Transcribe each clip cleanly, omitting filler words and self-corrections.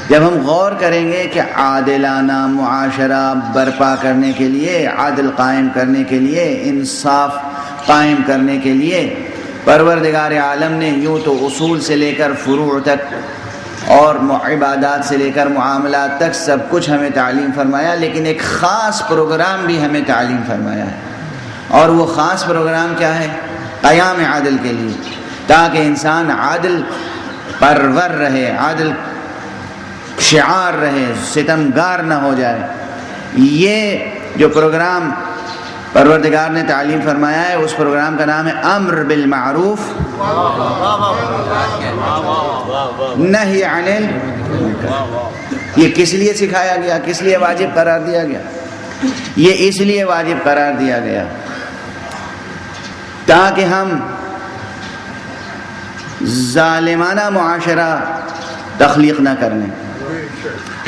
جب ہم غور کریں گے کہ عادلانہ معاشرہ برپا کرنے کے لیے، عدل قائم کرنے کے لیے، انصاف قائم کرنے کے لیے پروردگار عالم نے یوں تو اصول سے لے کر فروع تک اور عبادات سے لے کر معاملات تک سب کچھ ہمیں تعلیم فرمایا، لیکن ایک خاص پروگرام بھی ہمیں تعلیم فرمایا ہے، اور وہ خاص پروگرام کیا ہے؟ قیام عدل کے لیے، تاکہ انسان عادل پرور رہے، عادل شعار رہے، ستمگار نہ ہو جائے۔ یہ جو پروگرام پروردگار نے تعلیم فرمایا ہے، اس پروگرام کا نام ہے امر بالمعروف نہی عن المنکر۔ یہ کس لیے سکھایا گیا، کس لیے واجب قرار دیا گیا؟ یہ اس لیے واجب قرار دیا گیا تاکہ ہم ظالمانہ معاشرہ تخلیق نہ کریں،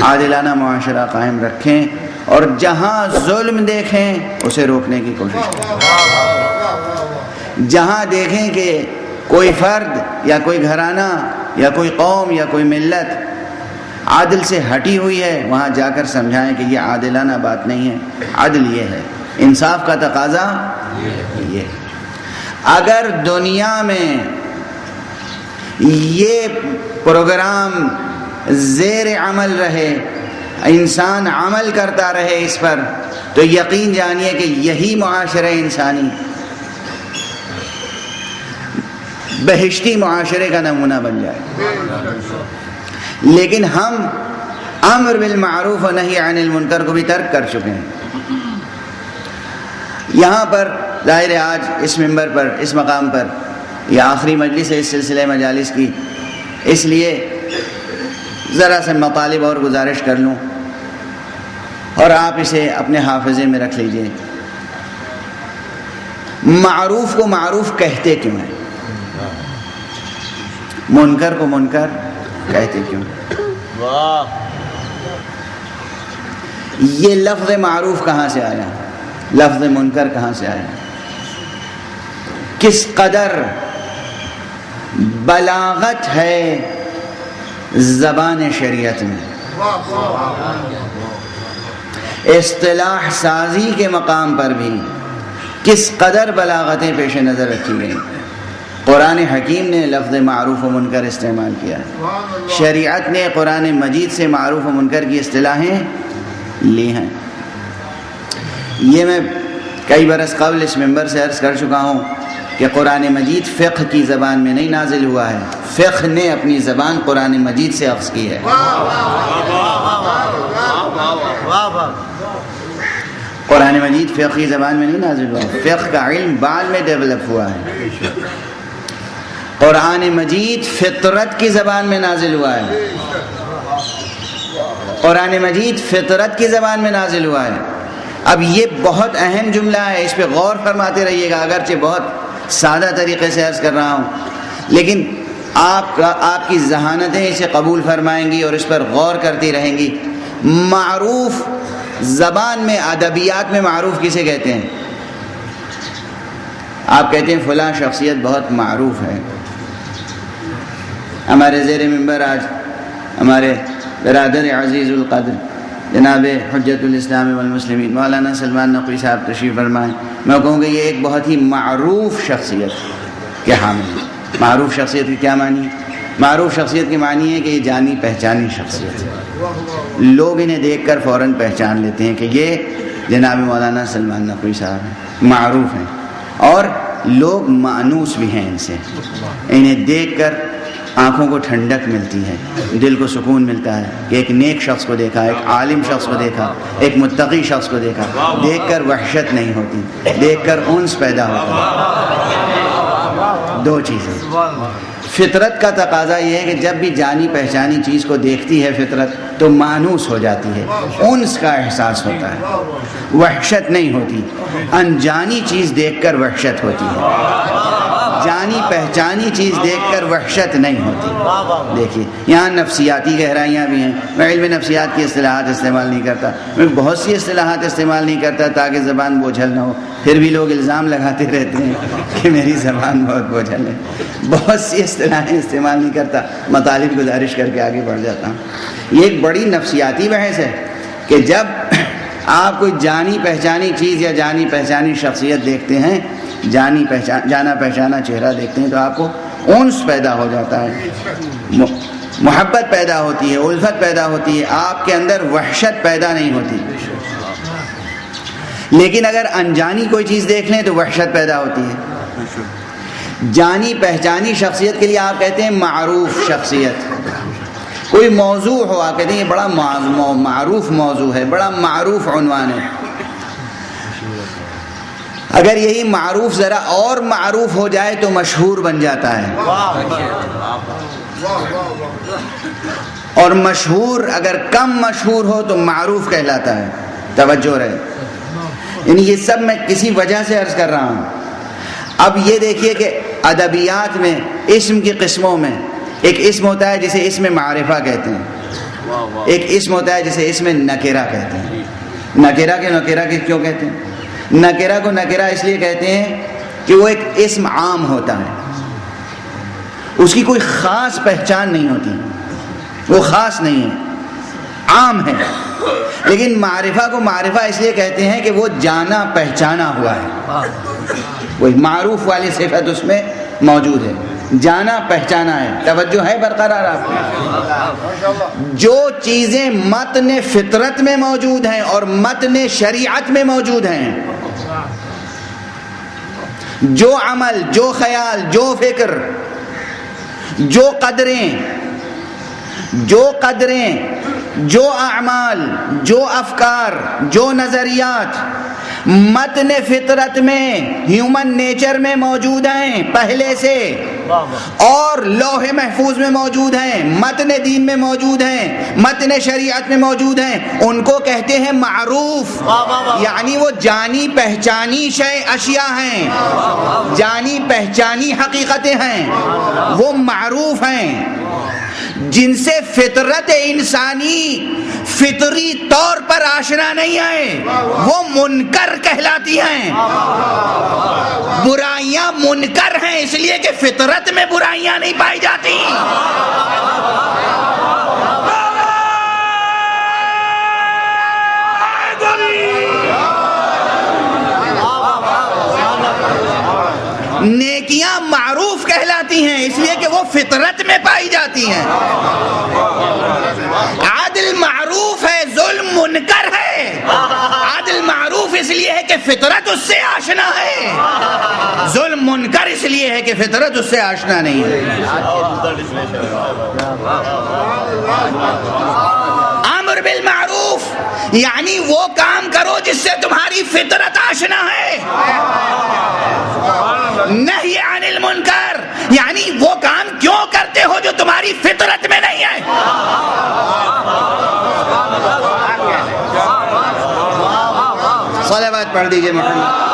عادلانہ معاشرہ قائم رکھیں، اور جہاں ظلم دیکھیں اسے روکنے کی کوشش کریں۔ جہاں دیکھیں کہ کوئی فرد یا کوئی گھرانہ یا کوئی قوم یا کوئی ملت عادل سے ہٹی ہوئی ہے، وہاں جا کر سمجھائیں کہ یہ عادلانہ بات نہیں ہے، عدل یہ ہے، انصاف کا تقاضا یہ ہے۔ اگر دنیا میں یہ پروگرام زیر عمل رہے، انسان عمل کرتا رہے اس پر، تو یقین جانیے کہ یہی معاشرہ انسانی بہشتی معاشرے کا نمونہ بن جائے۔ لیکن ہم امر بالمعروف و نہی عن المنکر کو بھی ترک کر چکے ہیں۔ یہاں پر ظاہر ہے آج اس منبر پر، اس مقام پر، یہ آخری مجلس ہے اس سلسلے مجالس کی، اس لیے ذرا سے مطالب اور گزارش کر لوں اور آپ اسے اپنے حافظے میں رکھ لیجئے۔ معروف کو معروف کہتے کیوں ہیں؟ منکر کو منکر کہتے کیوں ہیں؟ یہ لفظ معروف کہاں سے آیا؟ لفظ منکر کہاں سے آیا؟ کس قدر بلاغت ہے زبان شریعت میں، اصطلاح سازی کے مقام پر بھی کس قدر بلاغتیں پیش نظر رکھی گئیں۔ قرآن حکیم نے لفظ معروف و منکر استعمال کیا ہے، شریعت نے قرآن مجید سے معروف و منکر کی اصطلاحیں لی ہیں۔ یہ میں کئی برس قبل اس منبر سے عرض کر چکا ہوں کہ قرآن مجید فقہ کی زبان میں نہیں نازل ہوا ہے، فقہ نے اپنی زبان قرآن مجید سے اخذ کی ہے۔ قرآن مجید فقہ کی زبان میں نہیں نازل ہوا، فقہ کا علم بعد میں ڈیولپ ہوا ہے۔ قرآن مجید فطرت کی زبان میں نازل ہوا ہے، قرآن مجید فطرت کی زبان میں نازل ہوا ہے۔ اب یہ بہت اہم جملہ ہے، اس پہ غور فرماتے رہیے گا، اگرچہ بہت سادہ طریقے سے عرض کر رہا ہوں، لیکن آپ کی ذہانتیں اسے قبول فرمائیں گی اور اس پر غور کرتی رہیں گی۔ معروف زبان میں، ادبیات میں معروف کسے کہتے ہیں؟ آپ کہتے ہیں فلاں شخصیت بہت معروف ہے۔ ہمارے زیر منبر آج ہمارے برادر عزیز القدر جناب حجت الاسلام والمسلمین مولانا سلمان نقوی صاحب تشریف فرمائیں۔ میں کہوں گا یہ ایک بہت ہی معروف شخصیت کے حامل ہے۔ معروف شخصیت کی کیا معنی ہے؟ معروف شخصیت کی معنی ہے کہ یہ جانی پہچانی شخصیت ہے، لوگ انہیں دیکھ کر فوراً پہچان لیتے ہیں کہ یہ جناب مولانا سلمان نقوی صاحب ہیں، معروف ہیں، اور لوگ مانوس بھی ہیں ان سے، انہیں دیکھ کر آنکھوں کو ٹھنڈک ملتی ہے، دل کو سکون ملتا ہے کہ ایک نیک شخص کو دیکھا، ایک عالم شخص کو دیکھا، ایک متقی شخص کو دیکھا۔ دیکھ کر وحشت نہیں ہوتی، دیکھ کر انس پیدا ہوتا ہے۔ دو چیزیں، فطرت کا تقاضا یہ ہے کہ جب بھی جانی پہچانی چیز کو دیکھتی ہے فطرت تو مانوس ہو جاتی ہے، انس کا احساس ہوتا ہے، وحشت نہیں ہوتی۔ انجانی چیز دیکھ کر وحشت ہوتی ہے، جانی پہچانی چیز دیکھ کر وحشت نہیں ہوتی۔ دیکھیے یہاں نفسیاتی گہرائیاں بھی ہیں۔ میں علم نفسیات کی اصطلاحات استعمال نہیں کرتا، میں بہت سی اصطلاحات استعمال نہیں کرتا تاکہ زبان بوجھل نہ ہو، پھر بھی لوگ الزام لگاتے رہتے ہیں کہ میری زبان بہت بوجھل ہے۔ بہت سی اصطلاحیں استعمال نہیں کرتا، مطالب گزارش کر کے آگے بڑھ جاتا ہوں۔ یہ ایک بڑی نفسیاتی بحث ہے کہ جب آپ کوئی جانی پہچانی چیز یا جانی پہچانی شخصیت دیکھتے ہیں، جانا پہچانا چہرہ دیکھتے ہیں، تو آپ کو انس پیدا ہو جاتا ہے، محبت پیدا ہوتی ہے، الفت پیدا ہوتی ہے، آپ کے اندر وحشت پیدا نہیں ہوتی۔ لیکن اگر انجانی کوئی چیز دیکھ لیں تو وحشت پیدا ہوتی ہے۔ جانی پہچانی شخصیت کے لیے آپ کہتے ہیں معروف شخصیت۔ کوئی موضوع ہو، آپ کہتے ہیں یہ بڑا معروف موضوع ہے، بڑا معروف عنوان ہے۔ اگر یہی معروف ذرا اور معروف ہو جائے تو مشہور بن جاتا ہے، اور مشہور اگر کم مشہور ہو تو معروف کہلاتا ہے۔ توجہ رہے، یعنی یہ سب میں کسی وجہ سے عرض کر رہا ہوں۔ اب یہ دیکھیے کہ ادبیات میں اسم کی قسموں میں ایک اسم ہوتا ہے جسے اسم معرفہ کہتے ہیں، ایک اسم ہوتا ہے جسے اسم نکرہ کہتے ہیں۔ نکرہ کے کیوں کہتے ہیں؟ نکرہ کو نکرہ اس لیے کہتے ہیں کہ وہ ایک اسم عام ہوتا ہے، اس کی کوئی خاص پہچان نہیں ہوتی، وہ خاص نہیں ہے، عام ہے۔ لیکن معرفہ کو معرفہ اس لیے کہتے ہیں کہ وہ جانا پہچانا ہوا ہے، وہی معروف والی صفت اس میں موجود ہے، جانا پہچانا ہے۔ توجہ ہے برقرار آپ کو؟ جو چیزیں متن فطرت میں موجود ہیں اور متن شریعت میں موجود ہیں، جو عمل، جو خیال، جو فکر، جو قدریں، جو اعمال، جو افکار، جو نظریات متن فطرت میں، ہیومن نیچر میں موجود ہیں پہلے سے، اور لوح محفوظ میں موجود ہیں، متن دین میں موجود ہیں، متن شریعت میں موجود ہیں، ان کو کہتے ہیں معروف۔ یعنی وہ جانی پہچانی اشیاء ہیں، جانی پہچانی حقیقتیں ہیں، وہ معروف ہیں، جن سے فطرت انسانی فطری طور پر آشنا نہیں ہے، وہ منکر کہلاتی ہیں۔ برائیاں منکر ہیں اس لیے کہ فطرت میں برائیاں نہیں پائی جاتی۔ نیکیاں معروف کہلاتی ہیں اس لیے کہ وہ فطرت میں پائی جاتی ہیں۔ عدل معروف ہے، ظلم منکر ہے۔ عدل معروف اس لیے ہے کہ فطرت اس سے آشنا ہے، ظلم منکر اس لیے ہے کہ فطرت اس سے آشنا نہیں ہے۔ امر بالمعروف یعنی وہ کام کرو جس سے تمہاری فطرت آشنا ہے، نہی عن المنکر یعنی وہ کام کیوں کرتے ہو جو تمہاری فطرت میں نہیں ہے۔ صلوات پڑھ دیجئے محمد۔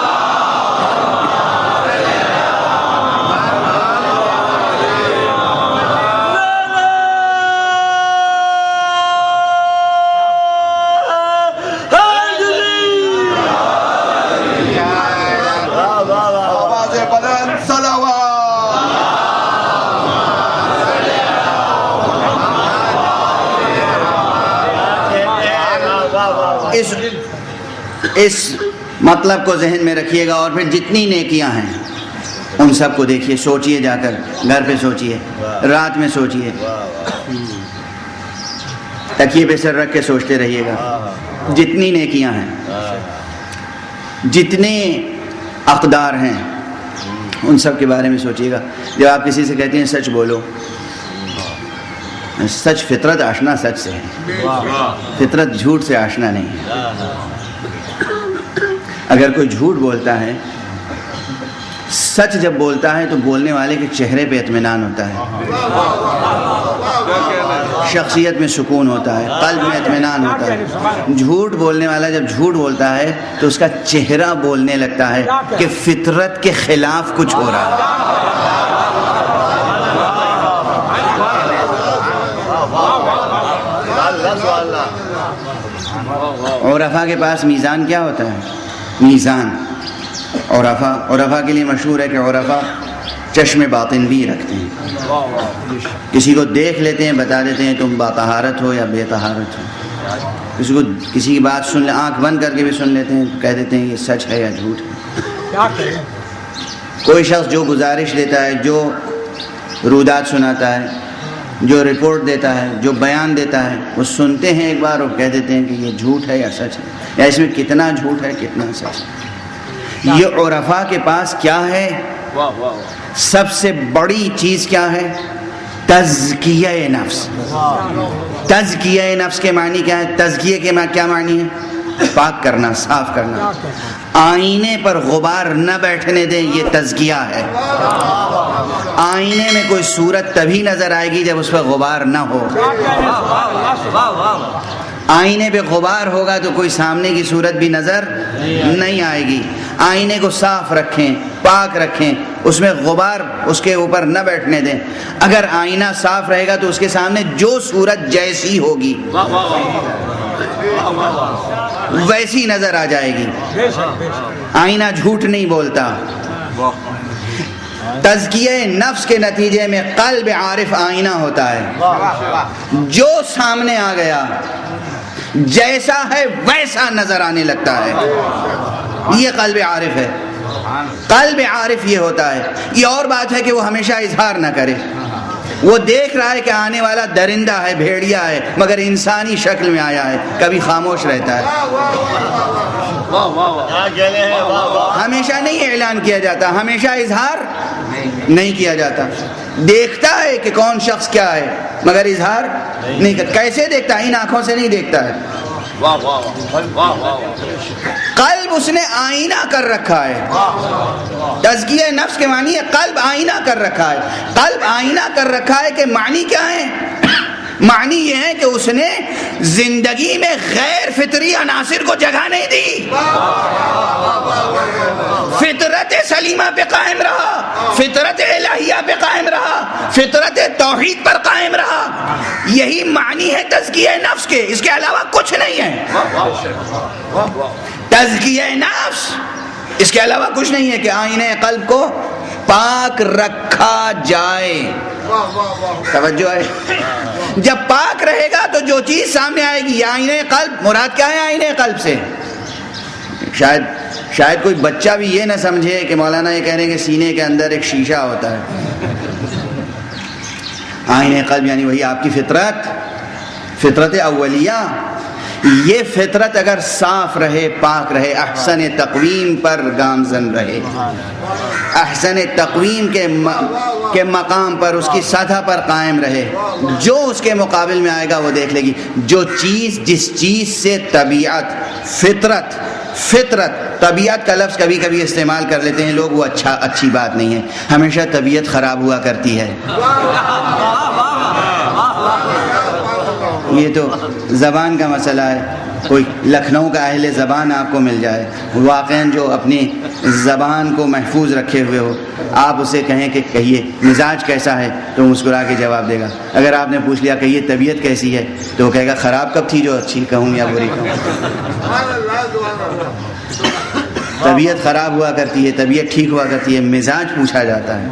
اس مطلب کو ذہن میں رکھیے گا، اور پھر جتنی نیکیاں ہیں ان سب کو دیکھیے، سوچئے، جا کر گھر پہ سوچئے، رات میں سوچئے، تکیے پہ سر رکھ کے سوچتے رہیے گا۔ جتنی نیکیاں ہیں، جتنے اقدار ہیں، ان سب کے بارے میں سوچئے گا۔ جب آپ کسی سے کہتے ہیں سچ بولو، سچ فطرت آشنا سچ سے ہے، فطرت جھوٹ سے آشنا نہیں ہے۔ اگر کوئی جھوٹ بولتا ہے، سچ جب بولتا ہے تو بولنے والے کے چہرے پہ اطمینان ہوتا ہے، شخصیت میں سکون ہوتا ہے، قلب میں اطمینان ہوتا ہے۔ جھوٹ بولنے والا جب جھوٹ بولتا ہے تو اس کا چہرہ بولنے لگتا ہے کہ فطرت کے خلاف کچھ ہو رہا ہے۔ عرفا کے پاس میزان کیا ہوتا ہے؟ میزان عرفا کے لیے مشہور ہے کہ عرفا چشم باطن بھی رکھتے ہیں، کسی کو دیکھ لیتے ہیں، بتا دیتے ہیں تم باطہارت ہو یا بے طہارت ہو، کسی کی بات سن لے، آنکھ بند کر کے بھی سن لیتے ہیں، کہہ دیتے ہیں یہ سچ ہے یا جھوٹ ہے۔ کوئی شخص جو گزارش دیتا ہے، جو رودات سناتا ہے، جو رپورٹ دیتا ہے، جو بیان دیتا ہے، وہ سنتے ہیں ایک بار اور کہہ دیتے ہیں کہ یہ جھوٹ ہے یا سچ ہے، یا اس میں کتنا جھوٹ ہے کتنا سچ ہے۔ یہ عرفا کے پاس کیا ہے؟ سب سے بڑی چیز کیا ہے؟ تزکیہ نفس۔ تزکیہ نفس کے معنی کیا ہے؟ تزکیہ کے کیا معنی ہے؟ پاک کرنا، صاف کرنا۔ آئینے پر غبار نہ بیٹھنے دیں، یہ تزکیہ ہے۔ آئینے میں کوئی صورت تبھی نظر آئے گی جب اس پر غبار نہ ہو۔ آئینے پہ غبار ہوگا تو کوئی سامنے کی صورت بھی نظر نہیں آئے گی۔ آئینے کو صاف رکھیں، پاک رکھیں، اس میں غبار اس کے اوپر نہ بیٹھنے دیں۔ اگر آئینہ صاف رہے گا تو اس کے سامنے جو صورت جیسی ہوگی ویسی نظر آ جائے گی۔ آئینہ جھوٹ نہیں بولتا۔ تزکیہ نفس کے نتیجے میں قلب عارف آئینہ ہوتا ہے، جو سامنے آ گیا جیسا ہے ویسا نظر آنے لگتا ہے، یہ قلب عارف ہے۔ قلب عارف یہ ہوتا ہے۔ یہ اور بات ہے کہ وہ ہمیشہ اظہار نہ کرے، وہ دیکھ رہا ہے کہ آنے والا درندہ ہے، بھیڑیا ہے، مگر انسانی شکل میں آیا ہے، کبھی خاموش رہتا ہے، ہمیشہ نہیں اعلان کیا جاتا، ہمیشہ اظہار نہیں کیا جاتا۔ دیکھتا ہے کہ کون شخص کیا ہے مگر اظہار نہیں کرتا۔ کیسے دیکھتا ہے؟ ان آنکھوں سے نہیں دیکھتا ہے، قلب اس نے آئینہ کر رکھا ہے۔ تزکیہ نفس کے معنی ہے قلب آئینہ کر رکھا ہے۔ قلب آئینہ کر رکھا ہے کہ معنی کیا ہے؟ معنی یہ ہے کہ اس نے زندگی میں غیر فطری عناصر کو جگہ نہیں دی، فطرت سلیمہ پہ قائم رہا، فطرت الہیہ پہ قائم رہا، فطرت توحید پر قائم رہا۔ یہی معنی ہے تزکیہ نفس کے، اس کے علاوہ کچھ نہیں ہے۔ تزکیہ نفس اس کے علاوہ کچھ نہیں ہے کہ آئینہ قلب کو پاک رکھا جائے۔ توجہ ہے؟ جب پاک رہے گا تو جو چیز سامنے آئے گی، یہ آئینہ قلب، مراد کیا ہے آئینہ قلب سے؟ شاید کوئی بچہ بھی یہ نہ سمجھے کہ مولانا یہ کہہ رہے ہیں کہ سینے کے اندر ایک شیشہ ہوتا ہے۔ آئینہ قلب یعنی وہی آپ کی فطرت، فطرت اولیہ۔ یہ فطرت اگر صاف رہے، پاک رہے، احسن تقویم پر گامزن رہے، احسن تقویم کے مقام پر، اس کی سطح پر قائم رہے، جو اس کے مقابل میں آئے گا وہ دیکھ لے گی۔ جو چیز، جس چیز سے طبیعت، فطرت، طبیعت کا لفظ کبھی کبھی استعمال کر لیتے ہیں لوگ، وہ اچھی بات نہیں ہے۔ ہمیشہ طبیعت خراب ہوا کرتی ہے۔ یہ تو زبان کا مسئلہ ہے۔ کوئی لکھنؤ کا اہل زبان آپ کو مل جائے، واقعاً جو اپنی زبان کو محفوظ رکھے ہوئے ہو، آپ اسے کہیں کہ کہیے مزاج کیسا ہے تو مسکرا کے جواب دے گا۔ اگر آپ نے پوچھ لیا کہ یہ طبیعت کیسی ہے تو وہ کہے گا خراب کب تھی جو اچھی کہوں یا بری کہوں۔ طبیعت خراب ہوا کرتی ہے، طبیعت ٹھیک ہوا کرتی ہے، مزاج پوچھا جاتا ہے۔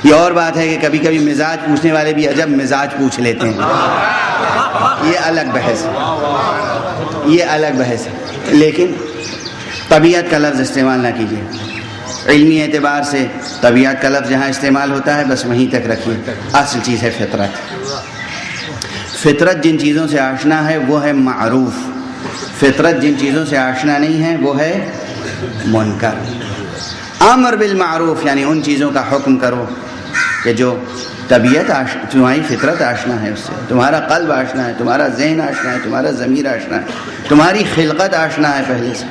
یہ اور بات ہے کہ کبھی کبھی مزاج پوچھنے والے بھی عجب مزاج پوچھ لیتے ہیں، یہ الگ بحث ہے، یہ الگ بحث ہے۔ لیکن طبیعت کا لفظ استعمال نہ کیجیے۔ علمی اعتبار سے طبیعت کا لفظ جہاں استعمال ہوتا ہے بس وہیں تک رکھیے۔ اصل چیز ہے فطرت۔ فطرت جن چیزوں سے آشنا ہے وہ ہے معروف، فطرت جن چیزوں سے آشنا نہیں ہے وہ ہے منکر۔ امر بالمعروف یعنی ان چیزوں کا حکم کرو کہ جو طبیعت تمہاری فطرت آشنا ہے، اس سے تمہارا قلب آشنا ہے، تمہارا ذہن آشنا ہے، تمہارا ضمیر آشنا ہے، تمہاری خلقت آشنا ہے پہلے سے۔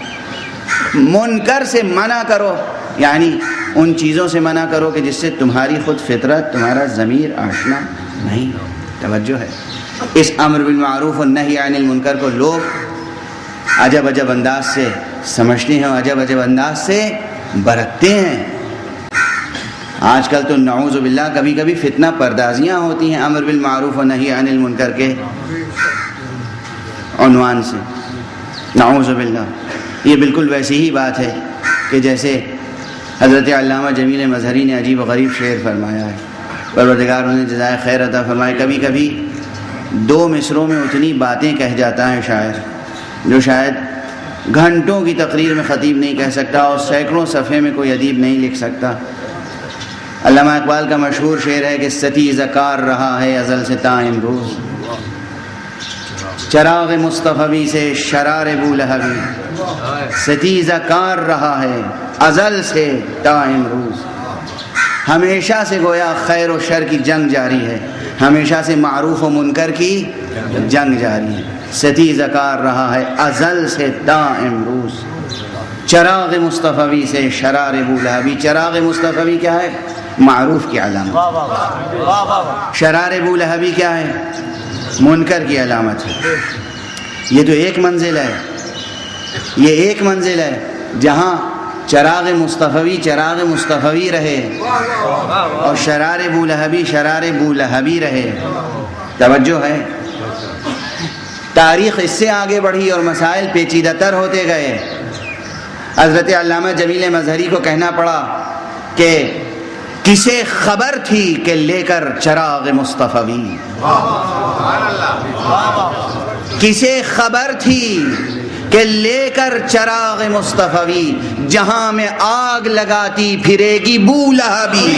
منکر سے منع کرو، یعنی ان چیزوں سے منع کرو کہ جس سے تمہاری خود فطرت، تمہارا ضمیر آشنا نہیں ہو۔ توجہ ہے، اس امر بالمعروف اور نہی عن المنکر کو لوگ عجب عجب انداز سے سمجھتے ہیں، عجب عجب انداز سے برتتے ہیں۔ آج کل تو نعوذ باللہ کبھی کبھی فتنہ پردازیاں ہوتی ہیں امر بالمعروف و نہی عن المنکر کے عنوان سے، نعوذ باللہ۔ یہ بالکل ویسی ہی بات ہے کہ جیسے حضرت علامہ جمیل مظہری نے عجیب و غریب شعر فرمایا ہے، پروردگار انہیں جزائے خیر عطا فرمائے۔ کبھی کبھی 2 مصروں میں اتنی باتیں کہہ جاتا ہے شاعر جو شاید گھنٹوں کی تقریر میں خطیب نہیں کہہ سکتا اور سینکڑوں صفحے میں کوئی ادیب نہیں لکھ سکتا۔ علامہ اقبال کا مشہور شعر ہے کہ ستیزہ کار رہا ہے ازل سے تا امروز، چراغ مصطفی سے شرار بولہبی، ستیزہ کار رہا ہے ازل سے تا امروز۔ ہمیشہ سے گویا خیر و شر کی جنگ جاری ہے، ہمیشہ سے معروف و منکر کی جنگ جاری ہے۔ ستیزہ کار رہا ہے ازل سے تا امروز، چراغ مصطفی سے شرار بولہبی۔ چراغ مصطفی کیا ہے؟ معروف کی علامت۔ شرار بولہبی کیا ہے؟ منکر کی علامت ہے۔ یہ تو ایک منزل ہے، یہ ایک منزل ہے جہاں چراغ مصطفی رہے اور شرار بولہبی رہے۔ توجہ ہے، تاریخ اس سے آگے بڑھی اور مسائل پیچیدہ تر ہوتے گئے۔ حضرت علامہ جمیل مظہری کو کہنا پڑا کہ کسے خبر تھی کہ لے کر چراغ مصطفی، کسے خبر تھی کہ لے کر چراغ مصطفی، جہاں میں آگ لگاتی پھرے گی بولہبی۔